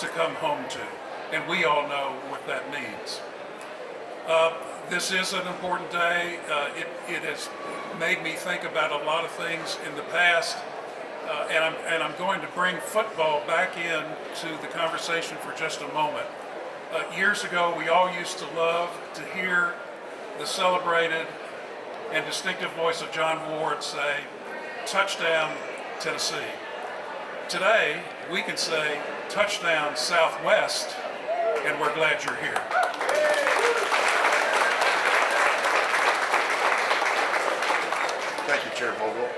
to come home to, and we all know what that means. This is an important day. It has made me think about a lot of things in the past, and I'm going to bring football back in to the conversation for just a moment. Years ago, we all used to love to hear the celebrated and distinctive voice of John Ward say, "Touchdown, Tennessee." Today, we can say, "Touchdown, Southwest," and we're glad you're here. Thank you, Chair Vogel.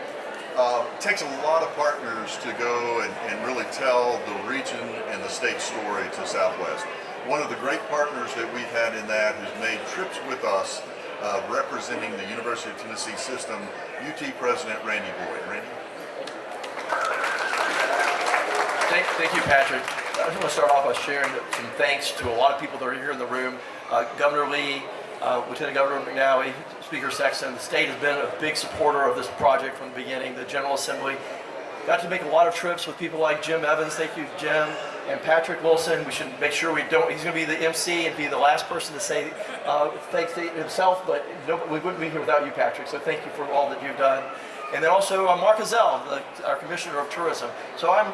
It takes a lot of partners to go and really tell the region and the state story to Southwest. One of the great partners that we've had in that has made trips with us representing the University of Tennessee system, UT President Randy Boyd. Randy? Thank you, Patrick. I just want to start off by sharing some thanks to a lot of people that are here in the room. Governor Lee, Lieutenant Governor McNally, Speaker Sexton. The state has been a big supporter of this project from the beginning. The General Assembly got to make a lot of trips with people like Jim Evans. Thank you, Jim. And Patrick Wilson. We should make sure we don't. He's going to be the MC and be the last person to say thanks to himself, but we wouldn't be here without you, Patrick. So thank you for all that you've done. And then also Mark Azell, our Commissioner of Tourism. So I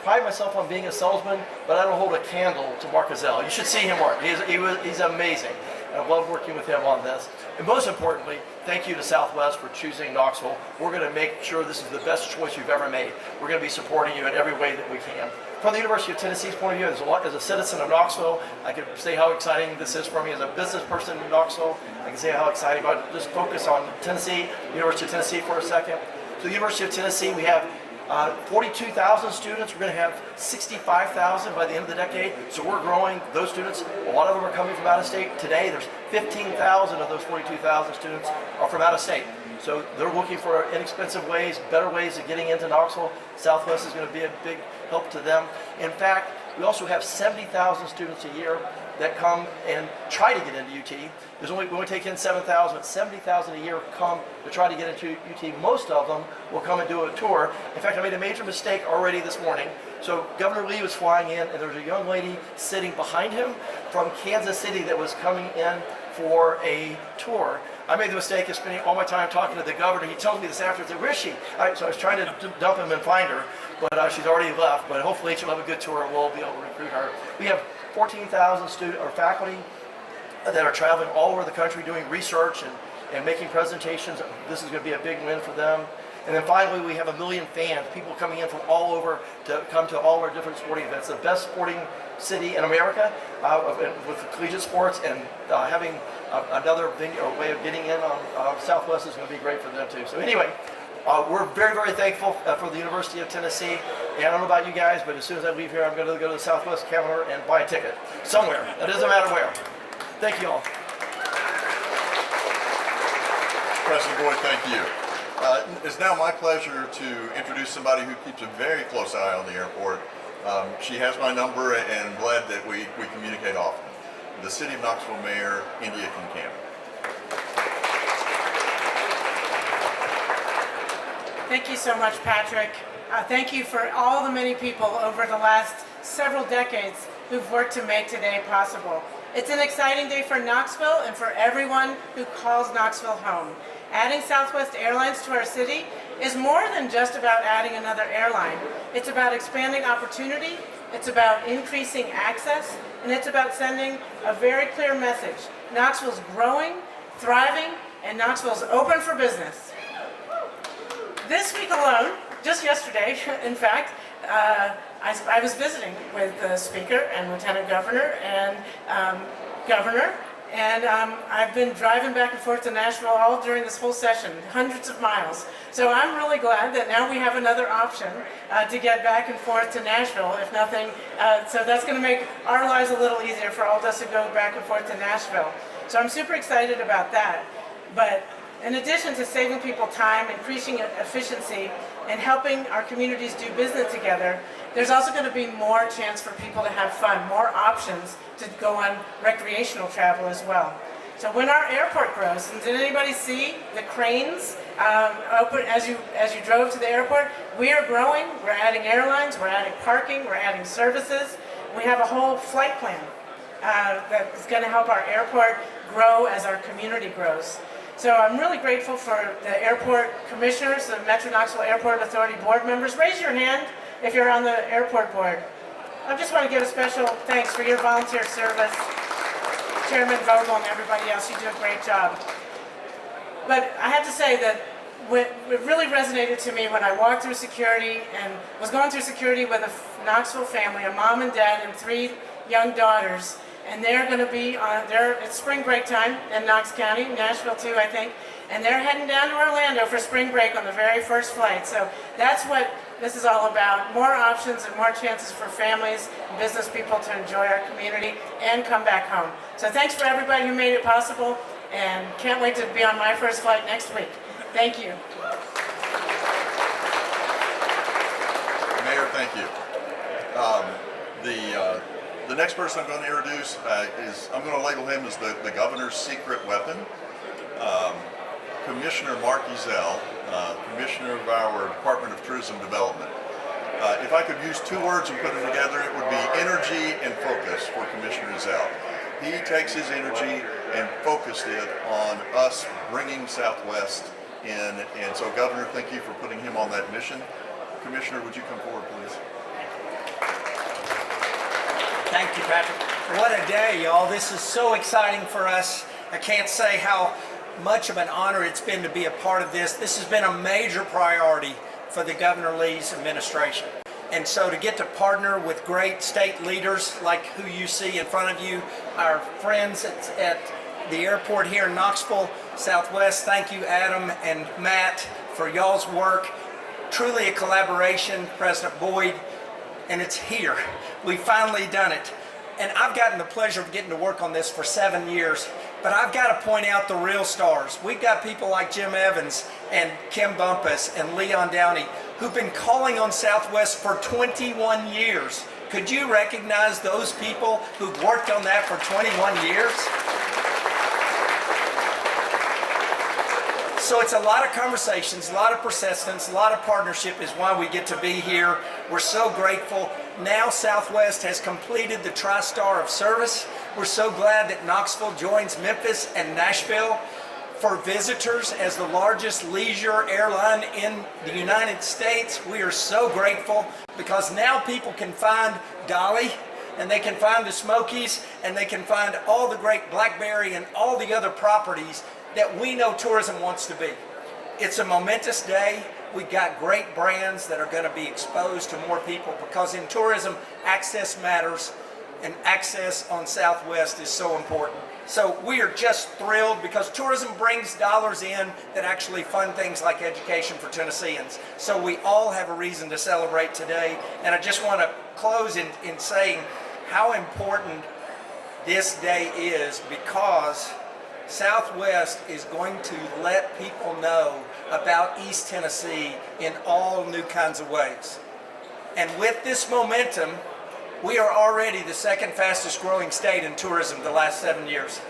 pride myself on being a salesman, but I don't hold a candle to Mark Azell. You should see him work. He's amazing. I love working with him on this. And most importantly, thank you to Southwest for choosing Knoxville. We're going to make sure this is the best choice you've ever made. We're going to be supporting you in every way that we can. From the University of Tennessee's point of view, as a citizen of Knoxville, I can say how exciting this is for me. As a business person in Knoxville, I can say how exciting, but just focus on Tennessee, University of Tennessee for a second. So the University of Tennessee, we have 42,000 students. We're going to have 65,000 by the end of the decade. So we're growing those students. A lot of them are coming from out of state. Today, there's 15,000 of those 42,000 students are from out of state. So they're looking for inexpensive ways, better ways of getting into Knoxville. Southwest is going to be a big help to them. In fact, we also have 70,000 students a year that come and try to get into UT. We only take in 7,000, but 70,000 a year come to try to get into UT. Most of them will come and do a tour. In fact, I made a major mistake already this morning. So Governor Lee was flying in, and there was a young lady sitting behind him from Kansas City that was coming in for a tour. I made the mistake of spending all my time talking to the governor. He tells me this after, I said, "Where is she?" So I was trying to dump him and find her, but she's already left. But hopefully she'll have a good tour and we'll be able to recruit her. We have 14,000 student or faculty that are traveling all over the country doing research and making presentations. This is going to be a big win for them. And then finally, we have 1 million fans, people coming in from all over to come to all our different sporting events. The best sporting city in America with collegiate sports, and having another venue or way of getting in on Southwest is going to be great for them too. So anyway, we're very, very thankful for the University of Tennessee. And I don't know about you guys, but as soon as I leave here, I'm going to go to the Southwest counter and buy a ticket somewhere. It doesn't matter where. Thank you all. President Boyd, thank you. It's now my pleasure to introduce somebody who keeps a very close eye on the airport. She has my number, and I'm glad that we communicate often. The City of Knoxville Mayor, India Kincaid. Thank you so much, Patrick. Thank you for all the many people over the last several decades who've worked to make today possible. It's an exciting day for Knoxville and for everyone who calls Knoxville home. Adding Southwest Airlines to our city is more than just about adding another airline. It's about expanding opportunity, it's about increasing access, and it's about sending a very clear message. Knoxville's growing, thriving, and Knoxville's open for business. This week alone, just yesterday, in fact, I was visiting with the Speaker and Lieutenant Governor and Governor, and I've been driving back and forth to Nashville all during this whole session, hundreds of miles. So I'm really glad that now we have another option to get back and forth to Nashville, if nothing. So that's going to make our lives a little easier for all of us to go back and forth to Nashville. So I'm super excited about that. But in addition to saving people time, increasing efficiency, and helping our communities do business together, there's also going to be more chance for people to have fun, more options to go on recreational travel as well. So when our airport grows, and did anybody see the cranes open as you drove to the airport? We are growing. We're adding airlines. We're adding parking. We're adding services. We have a whole flight plan that is going to help our airport grow as our community grows. So I'm really grateful for the airport commissioners, the Metro Knoxville Airport Authority board members. Raise your hand if you're on the airport board. I just want to give a special thanks for your volunteer service. Chairman Vogel and everybody else, you do a great job. But I have to say that what really resonated to me when I walked through security and was going through security with a Knoxville family, a mom and dad and 3 young daughters, and they're going to be on, it's spring break time in Knox County, Nashville too, I think, and they're heading down to Orlando for spring break on the very first flight. So that's what this is all about, more options and more chances for families and business people to enjoy our community and come back home. So thanks for everybody who made it possible, and can't wait to be on my first flight next week. Thank you. Mayor, thank you. The next person I'm going to introduce is, I'm going to label him as the governor's secret weapon. Commissioner Mark Ezell, Commissioner of our Department of Tourism Development. If I could use 2 words and put them together, it would be energy and focus for Commissioner Ezell. He takes his energy and focused it on us bringing Southwest in, and so Governor, thank you for putting him on that mission. Commissioner, would you come forward, please? Thank you, Patrick. What a day, y'all. This is so exciting for us. I can't say how much of an honor it's been to be a part of this. This has been a major priority for the Governor Lee's administration. And so to get to partner with great state leaders like who you see in front of you, our friends at the airport here in Knoxville, Southwest, thank you, Adam and Matt, for y'all's work. Truly a collaboration, President Boyd, and it's here. We've finally done it. And I've gotten the pleasure of getting to work on this for 7 years, but I've got to point out the real stars. We've got people like Jim Evans and Kim Bumpus and Leon Downey who've been calling on Southwest for 21 years. Could you recognize those people who've worked on that for 21 years? So it's a lot of conversations, a lot of persistence, a lot of partnership is why we get to be here. We're so grateful. Now Southwest has completed the Tri-Star of Service. We're so glad that Knoxville joins Memphis and Nashville for visitors as the largest leisure airline in the United States. We are so grateful because now people can find Dolly, and they can find the Smokies, and they can find all the great Blackberry and all the other properties that we know tourism wants to be. It's a momentous day. We've got great brands that are going to be exposed to more people because in tourism, access matters, and access on Southwest is so important. So we are just thrilled because tourism brings dollars in that actually fund things like education for Tennesseans. So we all have a reason to celebrate today. And I just want to close in saying how important this day is because Southwest is going to let people know about East Tennessee in all new kinds of ways. And with this momentum, we are already the second fastest growing state in tourism the last 7 years.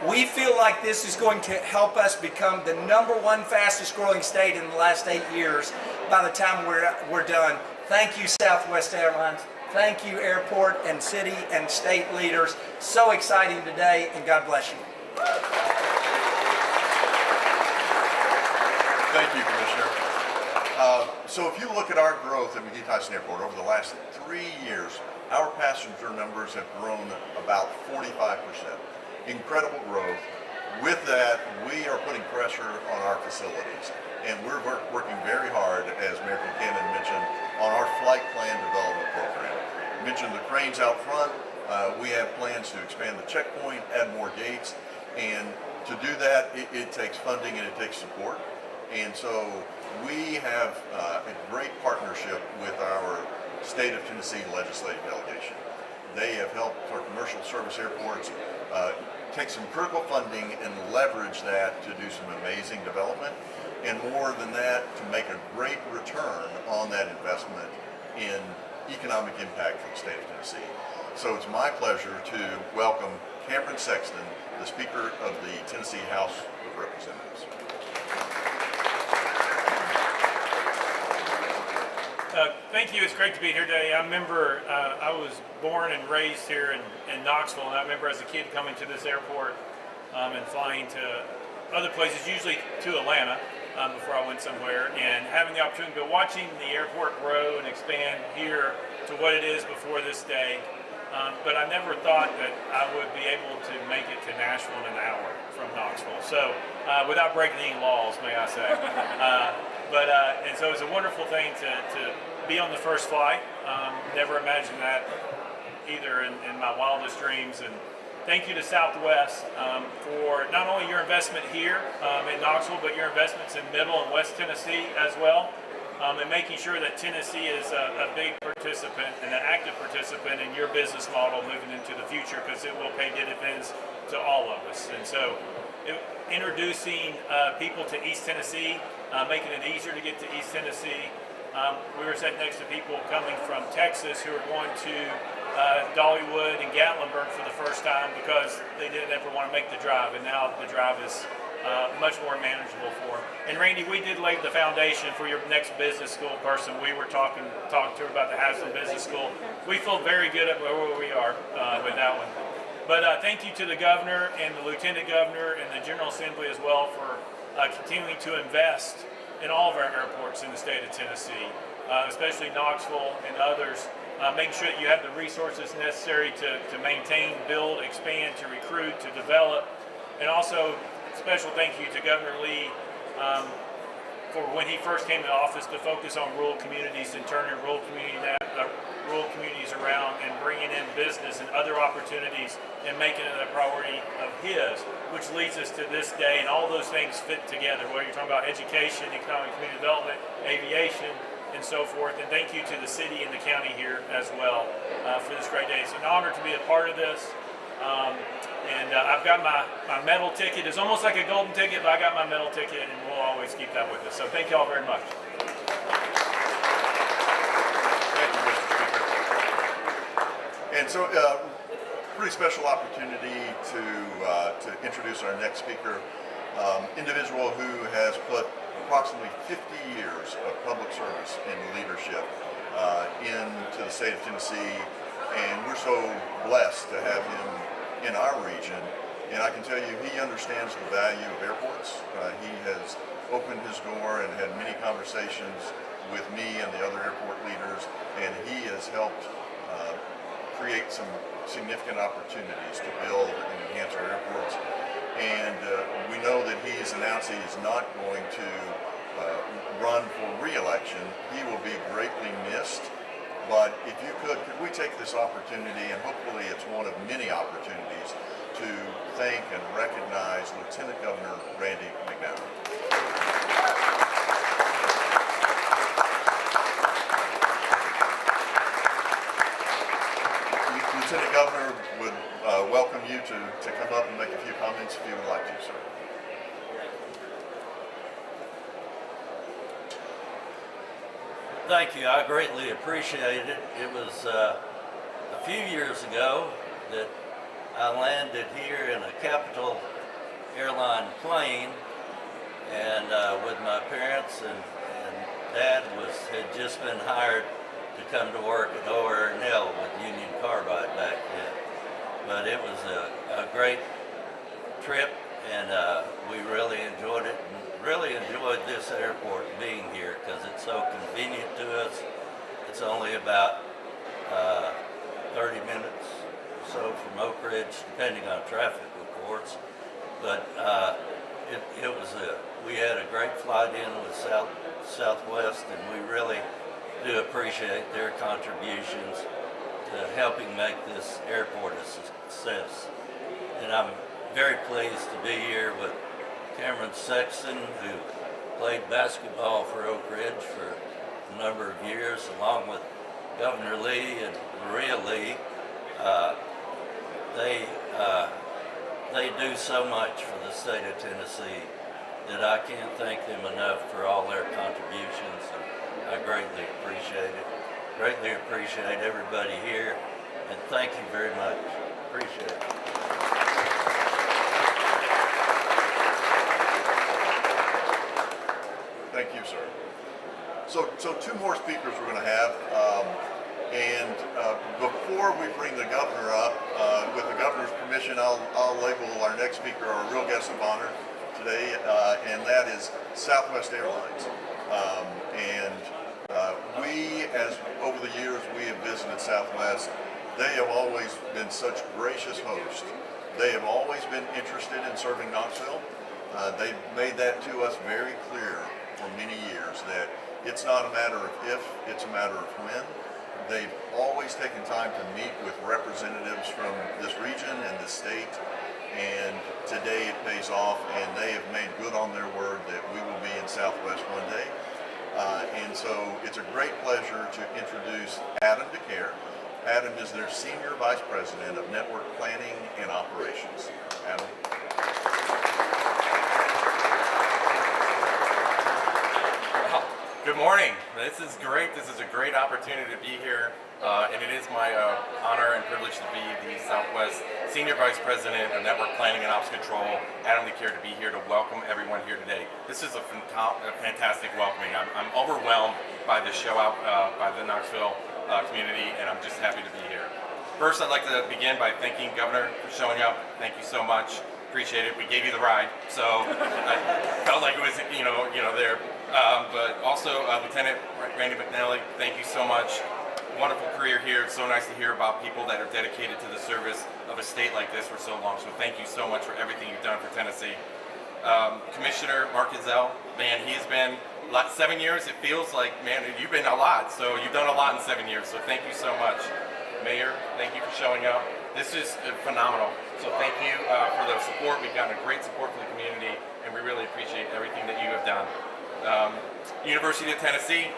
We feel like this is going to help us become the #1 fastest growing state in the last 8 years by the time we're done. Thank you, Southwest Airlines. Thank you, airport and city and state leaders. So exciting today, and God bless you. Thank you, Commissioner. So if you look at our growth at McGee-Tyson Airport over the last 3 years, our passenger numbers have grown about 45%. Incredible growth. With that, we are putting pressure on our facilities. And we're working very hard, as Mayor Buchanan mentioned, on our flight plan development program. I mentioned the cranes out front. We have plans to expand the checkpoint, add more gates. And to do that, it takes funding and it takes support. And so we have a great partnership with our State of Tennessee legislative delegation. They have helped our commercial service airports take some critical funding and leverage that to do some amazing development. And more than that, to make a great return on that investment in economic impact for the state of Tennessee. So it's my pleasure to welcome Cameron Sexton, the Speaker of the Tennessee House of Representatives. Thank you. It's great to be here today. I remember I was born and raised here in Knoxville, and I remember as a kid coming to this airport and flying to other places, usually to Atlanta before I went somewhere, and having the opportunity to watching the airport grow and expand here to what it is before this day. But I never thought that I would be able to make it to Nashville in an hour from Knoxville. So without breaking any laws, may I say. And so it's a wonderful thing to be on the first flight. Never imagined that either in my wildest dreams. And thank you to Southwest for not only your investment here in Knoxville, but your investments in Middle and West Tennessee as well. And making sure that Tennessee is a big participant and an active participant in your business model moving into the future, because it will pay dividends to all of us. And so introducing people to East Tennessee, making it easier to get to East Tennessee. We were sitting next to people coming from Texas who are going to Dollywood and Gatlinburg for the first time because they didn't ever want to make the drive, and now the drive is much more manageable for them. And Randy, we did lay the foundation for your next business school person. We were talking to her about the Haslam Business School. We feel very good at where we are with that one. But thank you to the governor and the lieutenant governor and the General Assembly as well for continuing to invest in all of our airports in the state of Tennessee, especially Knoxville and others. Make sure that you have the resources necessary to maintain, build, expand, to recruit, to develop. And also, special thank you to Governor Lee for when he first came to office to focus on rural communities and turning rural communities around and bringing in business and other opportunities and making it a priority of his, which leads us to this day, and all those things fit together, whether you're talking about education, economic community development, aviation, and so forth. And thank you to the city and the county here as well for this great day. It's an honor to be a part of this. I've got my medal ticket. It's almost like a golden ticket, but I got my medal ticket, and we'll always keep that with us. So thank you all very much. Thank you, Mr. Speaker. And so, pretty special opportunity to introduce our next speaker, individual who has put approximately 50 years of public service and leadership into the state of Tennessee, and we're so blessed to have him in our region. And I can tell you, he understands the value of airports. He has opened his door and had many conversations with me and the other airport leaders, and he has helped create some significant opportunities to build and enhance our airports. And we know that he's announced he's not going to run for re-election. He will be greatly missed. But if you could we take this opportunity, and hopefully it's one of many opportunities, to thank and recognize Lieutenant Governor Randy McNally. Lieutenant Governor would welcome you to come up and make a few comments if you would like to, sir. Thank you. I greatly appreciate it. It was a few years ago that I landed here in a Capital Airline plane, and with my parents, and Dad had just been hired to come to work at ORNL with Union Carbide back then. But it was a great trip, and we really enjoyed it, and really enjoyed this airport being here because it's so convenient to us. It's only about 30 minutes or so from Oak Ridge, depending on traffic, of course. But we had a great flight in with Southwest, and we really do appreciate their contributions to helping make this airport a success. And I'm very pleased to be here with Cameron Sexton, who played basketball for Oak Ridge for a number of years, along with Governor Lee and Maria Lee. They do so much for the state of Tennessee that I can't thank them enough for all their contributions, and I greatly appreciate it. Greatly appreciate everybody here, and thank you very much. Appreciate it. So two more speakers we're going to have. And before we bring the governor up, with the governor's permission, I'll label our next speaker our real guest of honor today, and that is Southwest Airlines. We, as over the years we have visited Southwest, they have always been such gracious hosts. They have always been interested in serving Knoxville. They've made that to us very clear for many years, that it's not a matter of if, it's a matter of when. They've always taken time to meet with representatives from this region and the state, and today it pays off, and they have made good on their word that we will be in Southwest one day. And so it's a great pleasure to introduce Adam DeCare. Adam is their Senior Vice President of Network Planning and Operations. Adam. Good morning. This is great. This is a great opportunity to be here, and it is my honor and privilege to be the Southwest Senior Vice President of Network Planning and Ops Control, Adam DeCare, to be here to welcome everyone here today. This is a fantastic welcoming. I'm overwhelmed by the show out by the Knoxville community, and I'm just happy to be here. First, I'd like to begin by thanking Governor for showing up. Thank you so much. Appreciate it. We gave you the ride, so I felt like it was there. But also Lieutenant Randy McNally, thank you so much. Wonderful career here. It's so nice to hear about people that are dedicated to the service of a state like this for so long. So thank you so much for everything you've done for Tennessee. Commissioner Mark Gazelle, man, he's been 7 years. It feels like, man, you've been a lot. So you've done a lot in 7 years. So thank you so much. Mayor, thank you for showing up. This is phenomenal. So thank you for the support. We've gotten a great support from the community, and we really appreciate everything that you have done. University of Tennessee,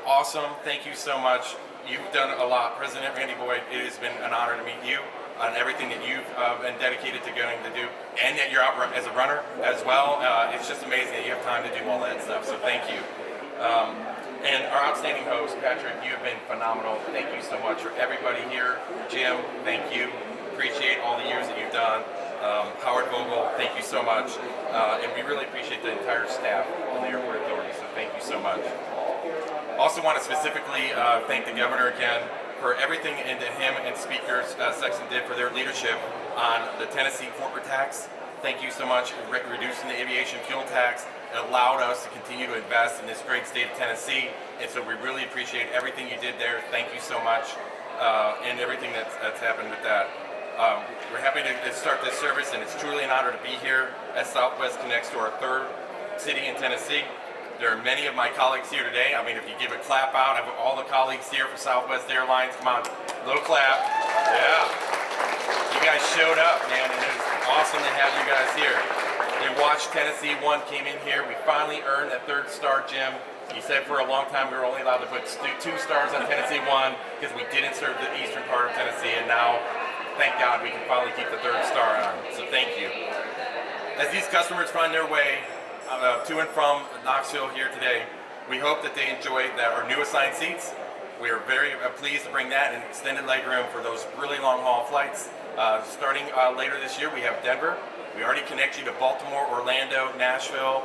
awesome. Thank you so much. You've done a lot. President Randy Boyd, it has been an honor to meet you on everything that you've been dedicated to going to do, and that you're out as a runner as well. It's just amazing that you have time to do all that stuff, so thank you. And our outstanding host, Patrick, you have been phenomenal. Thank you so much for everybody here. Jim, thank you. Appreciate all the years that you've done. Howard Vogel, thank you so much. And we really appreciate the entire staff on the Airport Authority, so thank you so much. Also want to specifically thank the governor again for everything into him and speakers Sexton did for their leadership on the Tennessee corporate tax. Thank you so much for reducing the aviation fuel tax. It allowed us to continue to invest in this great state of Tennessee, and so we really appreciate everything you did there. Thank you so much, and everything that's happened with that. We're happy to start this service, and it's truly an honor to be here as Southwest connects to our third city in Tennessee. There are many of my colleagues here today. I mean, if you give a clap out, I have all the colleagues here for Southwest Airlines. Come on, little clap. Yeah. You guys showed up, man, and it was awesome to have you guys here. They watched Tennessee 1, came in here. We finally earned that 3rd star, Jim. You said for a long time we were only allowed to put 2 stars on Tennessee 1 because we didn't serve the eastern part of Tennessee, and now, thank God, we can finally keep the 3rd star on. So thank you. As these customers find their way to and from Knoxville here today, we hope that they enjoy our new assigned seats. We are very pleased to bring that and extended legroom for those really long haul flights. Starting later this year, we have Denver. We already connect you to Baltimore, Orlando, Nashville,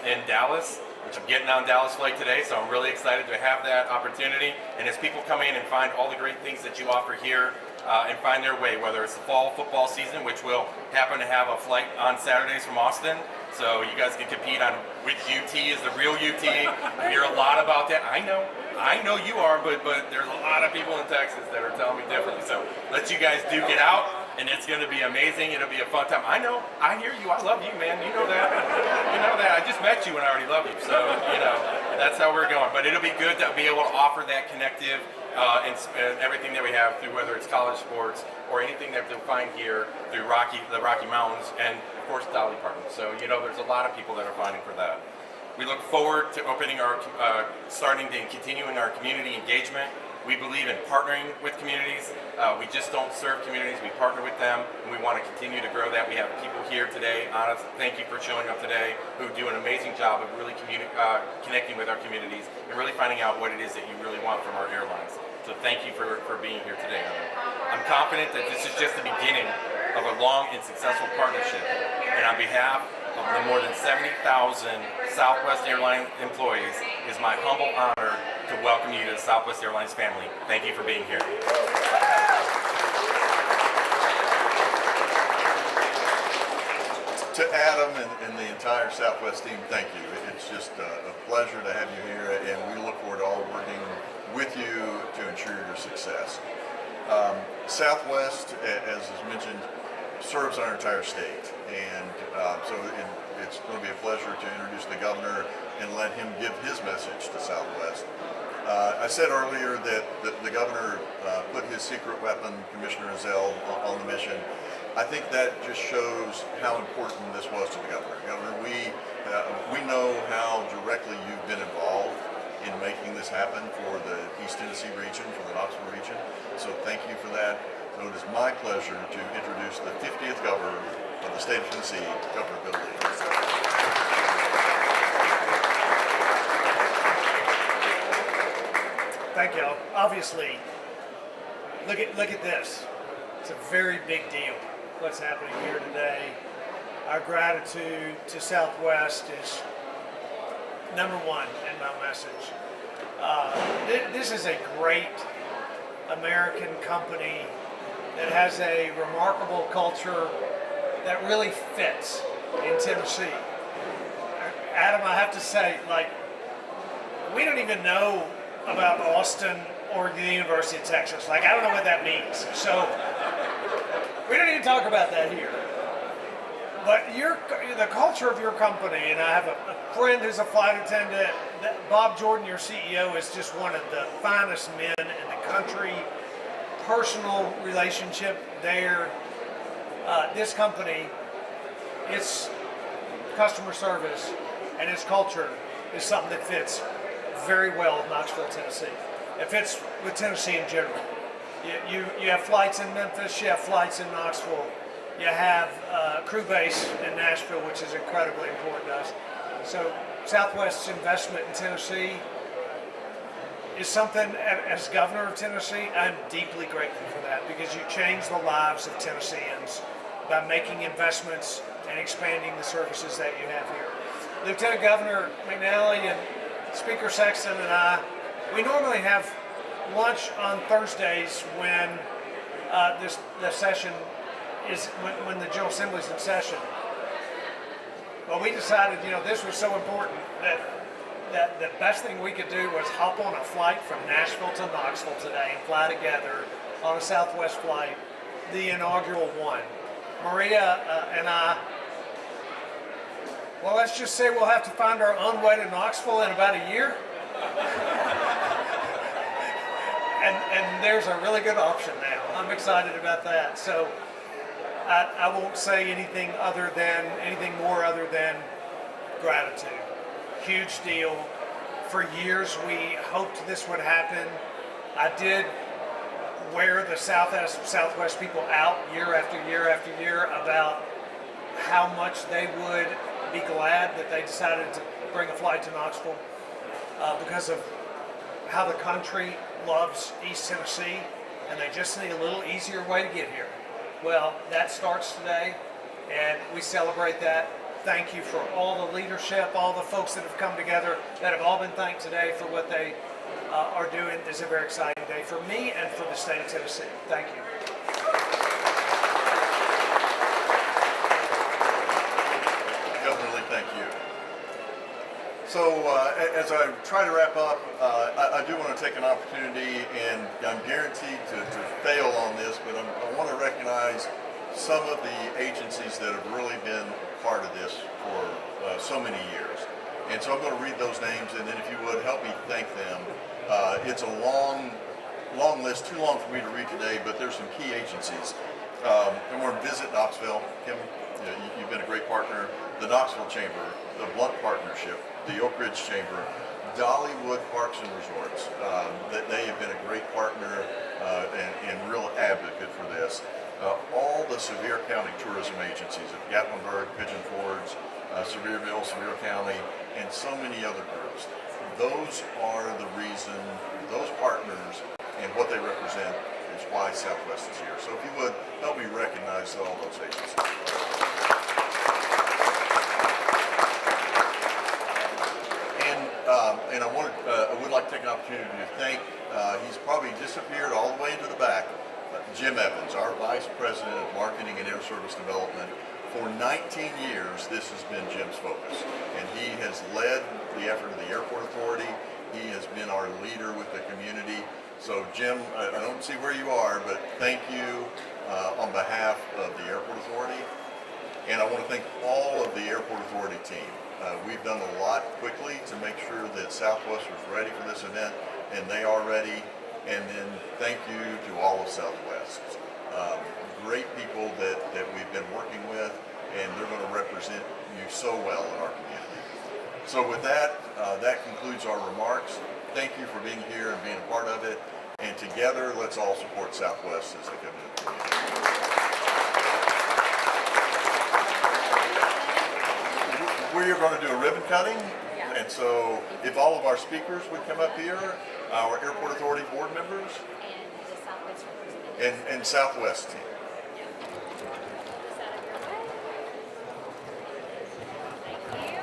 and Dallas, which I'm getting on Dallas flight today, so I'm really excited to have that opportunity. And as people come in and find all the great things that you offer here and find their way, whether it's the fall football season, which will happen to have a flight on Saturdays from Austin, so you guys can compete on which UT is the real UT. I hear a lot about that. I know you are, but there's a lot of people in Texas that are telling me differently. So let you guys duke it out, and it's going to be amazing. It'll be a fun time. I know. I hear you. I love you, man. You know that. You know that. I just met you and I already love you. So, that's how we're going. But it'll be good to be able to offer that connective and everything that we have through whether it's college sports or anything that they'll find here through the Rocky Mountains and, of course, Dolly Park. So, there's a lot of people that are finding for that. We look forward to opening starting and continuing our community engagement. We believe in partnering with communities. We just don't serve communities, we partner with them, and we want to continue to grow that. We have people here today, honest, thank you for showing up today, who do an amazing job of really connecting with our communities and really finding out what it is that you really want from our airlines. So thank you for being here today. I'm confident that this is just the beginning of a long and successful partnership. And on behalf of the more than 70,000 Southwest Airlines employees, it is my humble honor to welcome you to the Southwest Airlines family. Thank you for being here. To Adam and the entire Southwest team, thank you. It's just a pleasure to have you here, and we look forward to all working with you to ensure your success. Southwest, as is mentioned, serves our entire state, and it's going to be a pleasure to introduce the governor and let him give his message to Southwest. I said earlier that the governor put his secret weapon, Commissioner Ezell, on the mission. I think that just shows how important this was to the governor. Governor, we know how directly you've been involved in making this happen for the East Tennessee region, for the Knoxville region. So thank you for that. So it is my pleasure to introduce the 50th governor of the state of Tennessee, Governor Bill Lee. Thank you. Obviously, look at this. It's a very big deal what's happening here today. Our gratitude to Southwest is number one in my message. This is a great American company that has a remarkable culture that really fits in Tennessee. Adam, I have to say, we don't even know about Austin or the University of Texas. I don't know what that means. So we don't even talk about that here. But the culture of your company, and I have a friend who's a flight attendant, Bob Jordan, your CEO, is just one of the finest men in the country. Personal relationship there. This company, its customer service and its culture is something that fits very well with Knoxville, Tennessee. It fits with Tennessee in general. You have flights in Memphis, you have flights in Knoxville, you have crew base in Nashville, which is incredibly important to us. So Southwest's investment in Tennessee is something, as governor of Tennessee, I'm deeply grateful for that, because you change the lives of Tennesseans by making investments and expanding the services that you have here. Lieutenant Governor McNally and Speaker Sexton and I, we normally have lunch on Thursdays when the session is, when the General Assembly's in session. Well, we decided, this was so important that the best thing we could do was hop on a flight from Nashville to Knoxville today and fly together on a Southwest flight, the inaugural one. Maria and I, well, let's just say we'll have to find our own way to Knoxville in about a year. and there's a really good option now. I'm excited about that. So I won't say anything more other than gratitude. Huge deal. For years we hoped this would happen. I did wear the Southwest people out year after year after year about how much they would be glad that they decided to bring a flight to Knoxville because of how the country loves East Tennessee, and they just need a little easier way to get here. Well, that starts today, and we celebrate that. Thank you for all the leadership, all the folks that have come together, that have all been thanked today for what they are doing. This is a very exciting day for me and for the state of Tennessee. Thank you. Governor Lee, thank you. So as I try to wrap up, I do want to take an opportunity, and I'm guaranteed to fail on this, but I want to recognize some of the agencies that have really been a part of this for so many years. And so I'm going to read those names, and then if you would help me thank them. It's a long list, too long for me to read today, but there's some key agencies. And we're going to visit Knoxville. Kim, you've been a great partner. The Knoxville Chamber, the Blunt Partnership, the Oak Ridge Chamber, Dollywood Parks and Resorts. They have been a great partner and real advocate for this. All the Sevier County tourism agencies of Gatlinburg, Pigeon Forge, Sevierville, Sevier County, and so many other groups. Those are the reason, those partners and what they represent is why Southwest is here. So if you would, help me recognize all those agencies. And And I would like to take an opportunity to thank, he's probably disappeared all the way into the back, Jim Evans, our Vice President of Marketing and Air Service Development. For 19 years, this has been Jim's focus, and he has led the effort of the Airport Authority. He has been our leader with the community. So Jim, I don't see where you are, but thank you on behalf of the Airport Authority. And I want to thank all of the Airport Authority team. We've done a lot quickly to make sure that Southwest was ready for this event, and they are ready. And then thank you to all of Southwest. Great people that we've been working with, and they're going to represent you so well in our community. So with that, that concludes our remarks. Thank you for being here and being a part of it. And together, let's all support Southwest as they come into the community. We are going to do a ribbon cutting. And so if all of our speakers would come up here, our Airport Authority board members, And the Southwest representative. and Southwest team. Is that of your way? Thank you.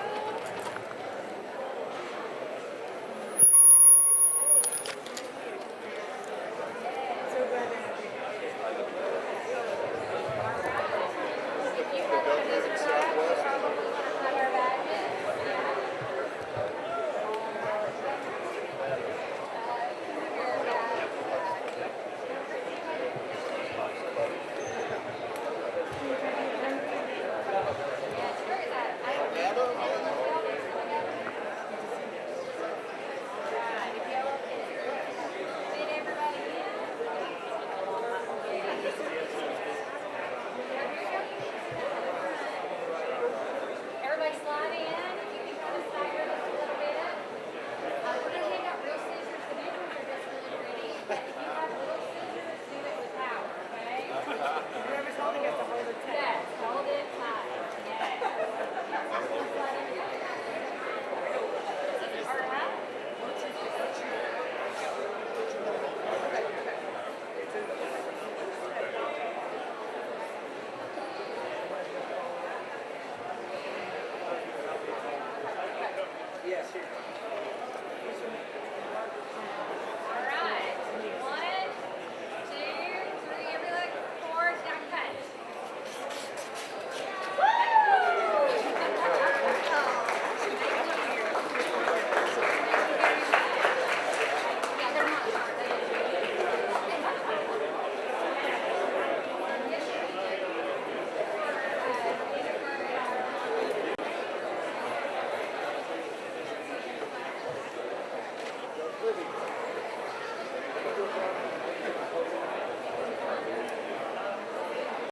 So glad to have you. If you have one of those in your bag, you probably want to have our badges. Everybody slide in. If you can kind of stagger this a little bit. We're going to hand out real scissors. The big ones are just really pretty. But if you have little scissors, do it with power, okay? Whoever's holding it to hold it tight. Yes, hold it tight. Yes. All right. Yes, here.